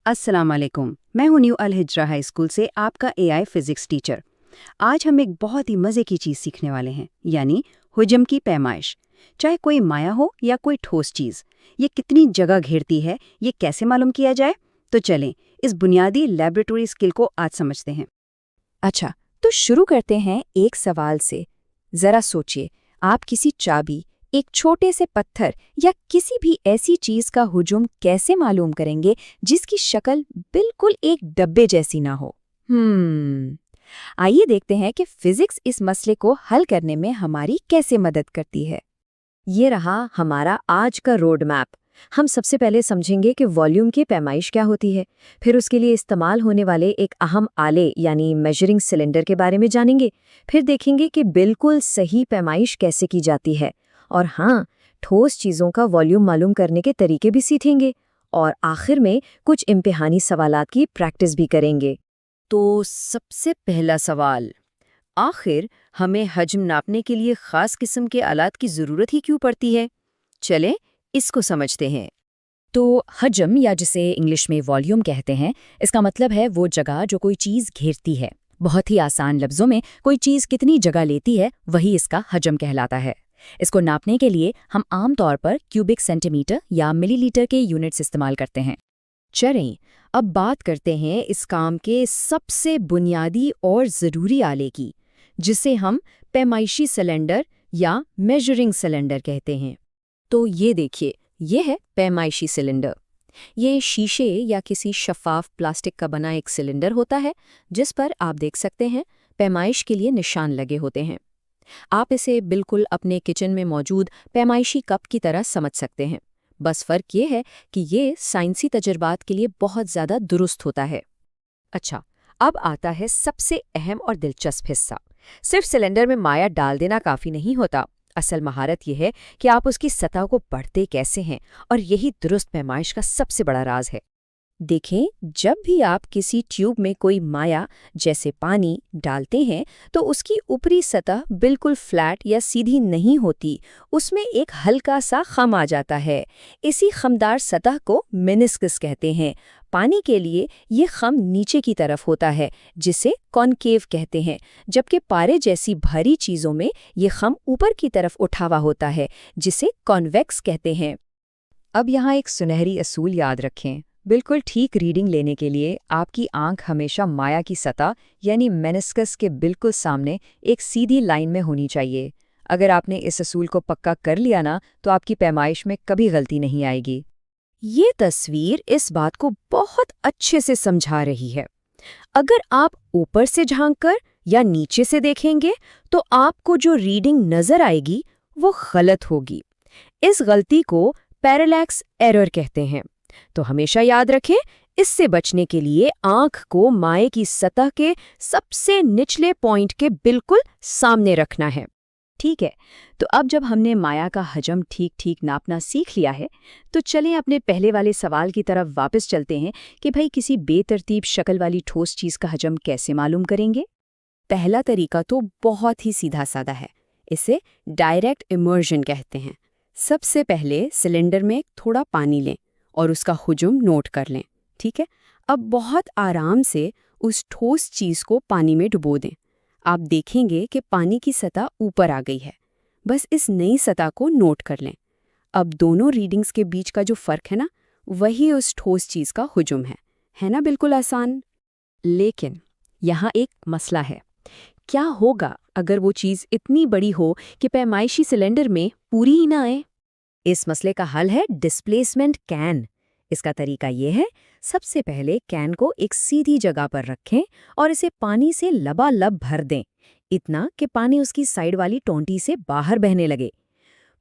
अस्सलाम वालेकुम। मैं हूं न्यू अल हिज्रा हाई स्कूल से आपका एआई फिजिक्स टीचर। आज हम एक बहुत ही मज़े की चीज़ सीखने वाले हैं, यानी हुजम की पैमाइश। चाहे कोई माया हो या कोई ठोस चीज़, ये कितनी जगह घेरती है, ये कैसे मालूम किया जाए? तो चलें, इस बुनियादी लैबोरेटरी स्किल को आज समझते हैं। अच्छा, तो शुरू करते हैं एक सवाल से। जरा सोचिए, आप किसी चाबी, एक छोटे से पत्थर या किसी भी ऐसी चीज का हुजूम कैसे मालूम करेंगे जिसकी शक्ल बिल्कुल एक डब्बे जैसी ना हो? आइए देखते हैं कि फिजिक्स इस मसले को हल करने में हमारी कैसे मदद करती है। ये रहा हमारा आज का रोड मैप। हम सबसे पहले समझेंगे कि वॉल्यूम की पैमाइश क्या होती है, फिर उसके लिए इस्तेमाल होने वाले एक अहम आले यानी मेजरिंग सिलेंडर के बारे में जानेंगे, फिर देखेंगे कि बिल्कुल सही पैमाइश कैसे की जाती है, और हाँ, ठोस चीज़ों का वॉल्यूम मालूम करने के तरीके भी सीखेंगे, और आखिर में कुछ इम्तिहानी सवालात की प्रैक्टिस भी करेंगे। तो सबसे पहला सवाल, आखिर हमें हजम नापने के लिए ख़ास किस्म के आलात की ज़रूरत ही क्यों पड़ती है? चलें, इसको समझते हैं। तो हजम, या जिसे इंग्लिश में वॉल्यूम कहते हैं, इसका मतलब है वो जगह जो कोई चीज़ घेरती है। बहुत ही आसान लफ्ज़ों में, कोई चीज़ कितनी जगह लेती है वही इसका हजम कहलाता है। इसको नापने के लिए हम आम तौर पर क्यूबिक सेंटीमीटर या मिलीलीटर के यूनिट्स इस्तेमाल करते हैं। चलें, अब बात करते हैं इस काम के सबसे बुनियादी और ज़रूरी आले की, जिसे हम पैमाइशी सिलेंडर या मेजरिंग सिलेंडर कहते हैं। तो ये देखिए, ये है पैमाइशी सिलेंडर। ये शीशे या किसी शफाफ प्लास्टिक का बना एक सिलेंडर होता है, जिस पर आप देख सकते हैं पैमाइश के लिए निशान लगे होते हैं। आप इसे बिल्कुल अपने किचन में मौजूद पैमाइशी कप की तरह समझ सकते हैं। बस फ़र्क ये है कि ये साइंसी तजर्बात के लिए बहुत ज़्यादा दुरुस्त होता है। अच्छा, अब आता है सबसे अहम और दिलचस्प हिस्सा। सिर्फ सिलेंडर में माया डाल देना काफ़ी नहीं होता। असल महारत यह है कि आप उसकी सतह को पढ़ते कैसे हैं, और यही दुरुस्त पैमाइश का सबसे बड़ा राज है। देखें, जब भी आप किसी ट्यूब में कोई माया जैसे पानी डालते हैं, तो उसकी ऊपरी सतह बिल्कुल फ्लैट या सीधी नहीं होती, उसमें एक हल्का सा खम आ जाता है। इसी खमदार सतह को मेनिस्कस कहते हैं। पानी के लिए ये खम नीचे की तरफ होता है, जिसे कॉनकेव कहते हैं, जबकि पारे जैसी भारी चीज़ों में ये खम ऊपर की तरफ उठा हुआ होता है, जिसे कॉन्वेक्स कहते हैं। अब यहाँ एक सुनहरी असूल याद रखें। बिल्कुल ठीक रीडिंग लेने के लिए आपकी आंख हमेशा माया की सतह यानी मेनिस्कस के बिल्कुल सामने एक सीधी लाइन में होनी चाहिए। अगर आपने इस असूल को पक्का कर लिया ना, तो आपकी पैमाइश में कभी गलती नहीं आएगी। ये तस्वीर इस बात को बहुत अच्छे से समझा रही है। अगर आप ऊपर से झांककर या नीचे से देखेंगे, तो आपको जो रीडिंग नजर आएगी वो गलत होगी। इस गलती को पैरेलैक्स एरर कहते हैं। तो हमेशा याद रखें, इससे बचने के लिए आंख को माए की सतह के सबसे निचले पॉइंट के बिल्कुल सामने रखना है। ठीक है, तो अब जब हमने माया का हजम ठीक ठीक नापना सीख लिया है, तो चलें अपने पहले वाले सवाल की तरफ वापस चलते हैं कि भाई किसी बेतरतीब शक्ल वाली ठोस चीज़ का हजम कैसे मालूम करेंगे। पहला तरीका तो बहुत ही सीधा साधा है। इसे डायरेक्ट इमर्जन कहते हैं। सबसे पहले सिलेंडर में थोड़ा पानी लें और उसका हुजूम नोट कर लें। ठीक है, अब बहुत आराम से उस ठोस चीज़ को पानी में डुबो दें। आप देखेंगे कि पानी की सतह ऊपर आ गई है। बस इस नई सतह को नोट कर लें। अब दोनों रीडिंग्स के बीच का जो फ़र्क है ना, वही उस ठोस चीज़ का हुजूम है ना? बिल्कुल आसान। लेकिन यहाँ एक मसला है। क्या होगा अगर वो चीज़ इतनी बड़ी हो कि पैमाइशी सिलेंडर में पूरी ही ना आए? इस मसले का हल है डिस्प्लेसमेंट कैन। इसका तरीका ये है, सबसे पहले कैन को एक सीधी जगह पर रखें और इसे पानी से लबालब भर दें, इतना कि पानी उसकी साइड वाली टोंटी से बाहर बहने लगे।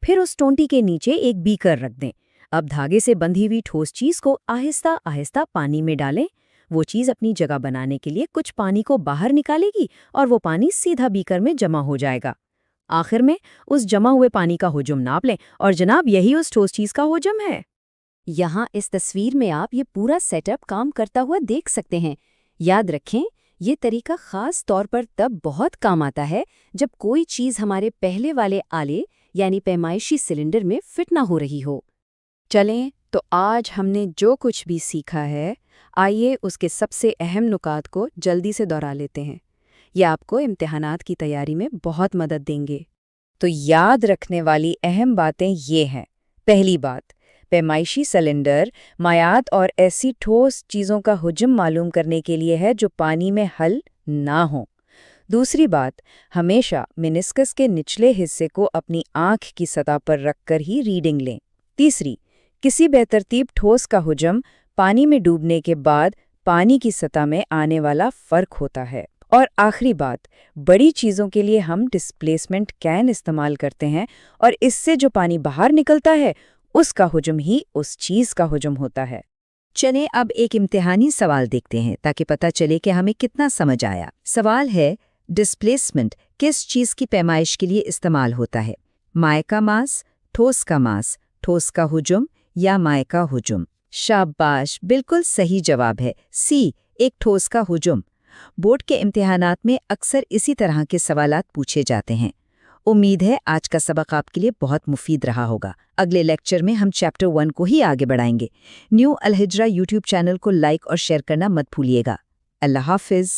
फिर उस टोंटी के नीचे एक बीकर रख दें। अब धागे से बंधी हुई ठोस चीज़ को आहिस्ता आहिस्ता पानी में डालें। वो चीज़ अपनी जगह बनाने के लिए कुछ पानी को बाहर निकालेगी और वो पानी सीधा बीकर में जमा हो जाएगा। आखिर में उस जमा हुए पानी का हुजूम नाप लें, और जनाब यही उस ठोस चीज़ का हुजूम है। यहाँ इस तस्वीर में आप ये पूरा सेटअप काम करता हुआ देख सकते हैं। याद रखें, ये तरीका खास तौर पर तब बहुत काम आता है जब कोई चीज़ हमारे पहले वाले आले यानी पैमाइशी सिलेंडर में फिट ना हो रही हो। चलें, तो आज हमने जो कुछ भी सीखा है, آئیے اس کے سب سے اہم نکات کو جلدی سے دہرا لیتے ہیں۔ یہ آپ کو امتحانات کی تیاری میں بہت مدد دیں گے۔ تو یاد رکھنے والی اہم باتیں یہ ہیں۔ پہلی بات، پیمائشی سلنڈر مائعات اور ایسی ٹھوس چیزوں کا حجم معلوم کرنے کے لیے ہے جو پانی میں حل نہ ہوں۔ دوسری بات، ہمیشہ منسکس کے نچلے حصے کو اپنی آنکھ کی سطح پر رکھ کر ہی ریڈنگ لیں۔ تیسری، کسی بے ترتیب ٹھوس کا حجم پانی میں ڈوبنے کے بعد پانی کی سطح میں آنے والا فرق ہوتا ہے۔ اور آخری بات، بڑی چیزوں کے لیے ہم ڈسپلیسمنٹ کین استعمال کرتے ہیں، اور اس سے جو پانی باہر نکلتا ہے اس کا حجم ہی اس چیز کا حجم ہوتا ہے۔ چلیں اب ایک امتحانی سوال دیکھتے ہیں تاکہ پتہ چلے کہ ہمیں کتنا سمجھ آیا۔ سوال ہے، ڈسپلیسمنٹ کس چیز کی پیمائش کے لیے استعمال ہوتا ہے؟ مائع کا ماس، ٹھوس کا ماس، ٹھوس کا حجم یا مائع کا حجم؟ شاباش، بالکل صحیح جواب ہے سی، ایک ٹھوس کا حجم۔ بورڈ کے امتحانات میں اکثر اسی طرح کے سوالات پوچھے جاتے ہیں۔ امید ہے آج کا سبق آپ کے لیے بہت مفید رہا ہوگا۔ اگلے لیکچر میں ہم چیپٹر 1 کو ہی آگے بڑھائیں گے۔ نیو الہجرہ یوٹیوب چینل کو لائک اور شیئر کرنا مت بھولیے گا۔ اللہ حافظ۔